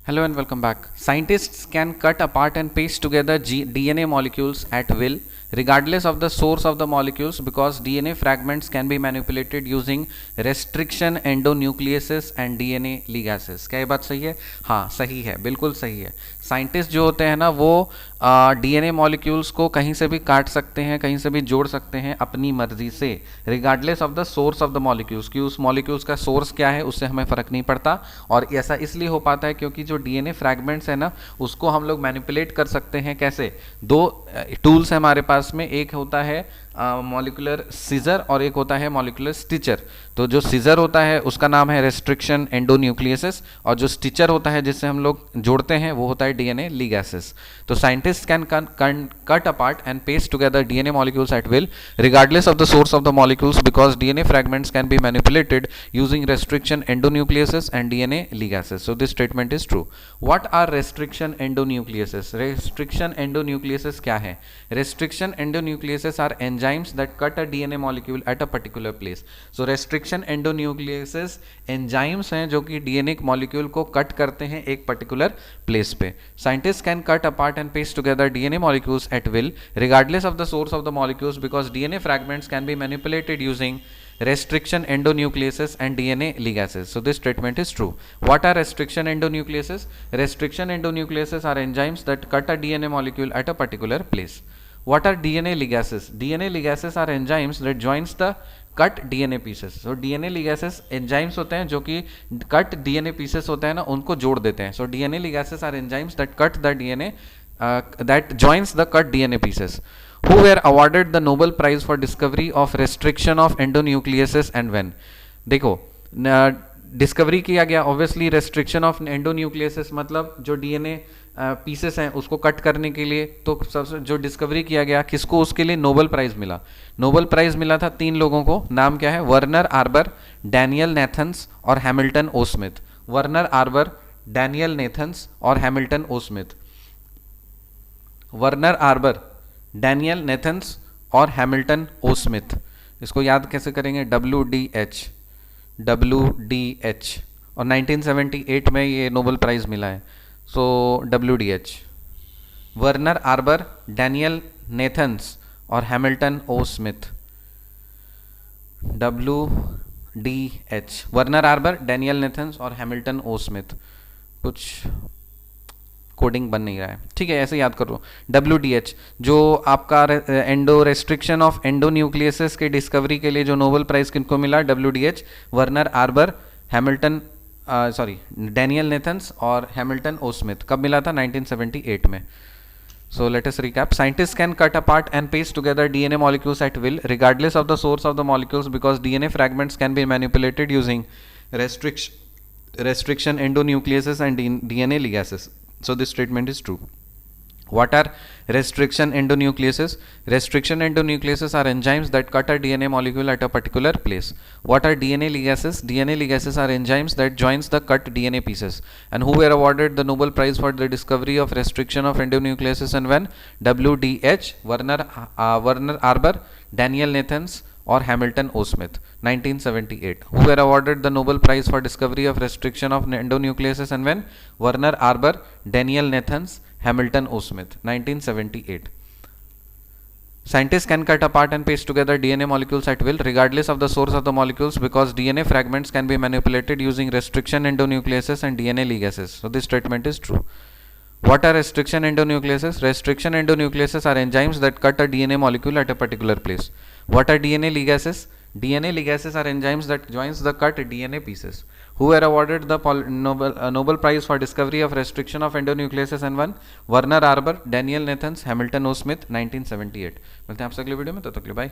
Hello and welcome back. Scientists can cut apart and paste together DNA molecules at will, regardless of the source of the molecules, because DNA fragments can be manipulated using restriction endonucleases and DNA ligases. क्या ये बात सही है? हाँ सही है, बिल्कुल सही है. साइंटिस्ट जो होते हैं ना वो डीएनए मॉलिक्यूल्स को कहीं से भी काट सकते हैं, कहीं से भी जोड़ सकते हैं अपनी मर्जी से, regardless of the source of the molecules. कि उस मॉलिक्यूल्स का सोर्स क्या है उससे हमें फ़र्क नहीं पड़ता. और ऐसा इसलिए हो पाता है क्योंकि जो डीएनए फ्रैगमेंट्स है ना उसको हम लोग मैनिपुलेट कर सकते हैं. कैसे? दो टूल्स हैं हमारे पास में. एक होता है मॉलिकुलर सीजर और एक होता है मॉलिकुलर स्टिचर. तो जो सीजर होता है उसका नाम है रेस्ट्रिक्शन एंडोन्यूक्लियसेस, और जो स्टिचर होता है जिससे हम लोग जोड़ते हैं वो होता है डीएनए लिगेसेस. तो scientist can cut apart and paste together DNA molecules at will, regardless of the source of the molecules, because DNA fragments can be manipulated using restriction endonucleases and DNA ligases. So this statement is true. What are restriction endonucleases? Restriction endonucleases क्या है? Restriction endonucleases are enzymes that cut a DNA molecule at a particular place. So restriction endonucleases enzymes हैं जो कि DNA molecule को cut करते हैं एक particular place पे. Scientists can cut apart and paste together DNA molecules at will, regardless of the source of the molecules, because DNA fragments can be manipulated using restriction endonucleases and DNA ligases. So this statement is true. What are restriction endonucleases? Restriction endonucleases are enzymes that cut a DNA molecule at a particular place. What are DNA ligases? DNA ligases are enzymes that joins the cut DNA pieces. So DNA ligases enzymes होते हैं जो कि cut DNA pieces होते हैं ना उनको जोड़ देते हैं. So DNA ligases are enzymes that cut the DNA that joins the cut DNA pieces. Who were awarded the Nobel Prize for discovery of restriction of endonucleases and when? देखो discovery किया गया ऑब्वियसली रेस्ट्रिक्शन ऑफ एंडोन्यूक्लियसेस, मतलब जो DNA pieces हैं उसको cut करने के लिए. तो सबसे जो डिस्कवरी किया गया किसको, उसके लिए नोबेल प्राइज मिला. नोबेल प्राइज मिला था 3 लोगों को. नाम क्या है? वर्नर आर्बर, डैनियल नेथन्स और Hamilton O Smith. Werner Arber, Daniel Nathans और Hamilton O Smith. Werner Arber, Daniel Nathans और हैमिल्टन ओ स्मिथ. इसको याद कैसे करेंगे? WDH. और 1978 में ये नोबेल प्राइज मिला है. So WDH. Werner Arber, Daniel Nathans और Hamilton O Smith. WDH. Werner Arber, Daniel Nathans और हैमिल्टन ओ स्मिथ. कुछ कोडिंग बन नहीं रहा है, ठीक है, ऐसे याद करो. WDH जो आपका एंडो रेस्ट्रिक्शन ऑफ एंडोन्यूक्लियसेस के डिस्कवरी के लिए जो नोबेल प्राइज किनको मिला? WDH, Werner Arber, Hamilton Daniel Nathans और हैमिल्टन ओ स्मिथ. कब मिला था? 1978 में. So let us recap. Scientists can cut apart and paste together DNA molecules at will, regardless of the source of the molecules, because DNA fragments can be manipulated using restriction endonucleases and DNA ligases. So this statement is true. What are restriction endonucleases? Restriction endonucleases are enzymes that cut a DNA molecule at a particular place. What are DNA ligases? DNA ligases are enzymes that joins the cut DNA pieces. And who were awarded the Nobel Prize for the discovery of restriction of endonucleases and when? WDH, Werner Arber, Daniel Nathans और Hamilton O Smith. 1978. Who were awarded the Nobel Prize for discovery of restriction of endonucleases and when? Werner Arber, Daniel Nathans, Hamilton O. Smith. 1978. Scientists can cut apart and paste together DNA molecules at will, regardless of the source of the molecules, because DNA fragments can be manipulated using restriction endonucleases and DNA ligases. So this statement is true. What are restriction endonucleases? Restriction endonucleases are enzymes that cut a DNA molecule at a particular place. What are DNA ligases? DNA ligases are enzymes that joins the cut DNA pieces. Who were awarded the Nobel Prize for discovery of restriction of endonucleases and when? Werner Arber, Daniel Nathans, Hamilton O. Smith. 1978. मिलते हैं आपसे अगले video में, तब तक के लिए bye.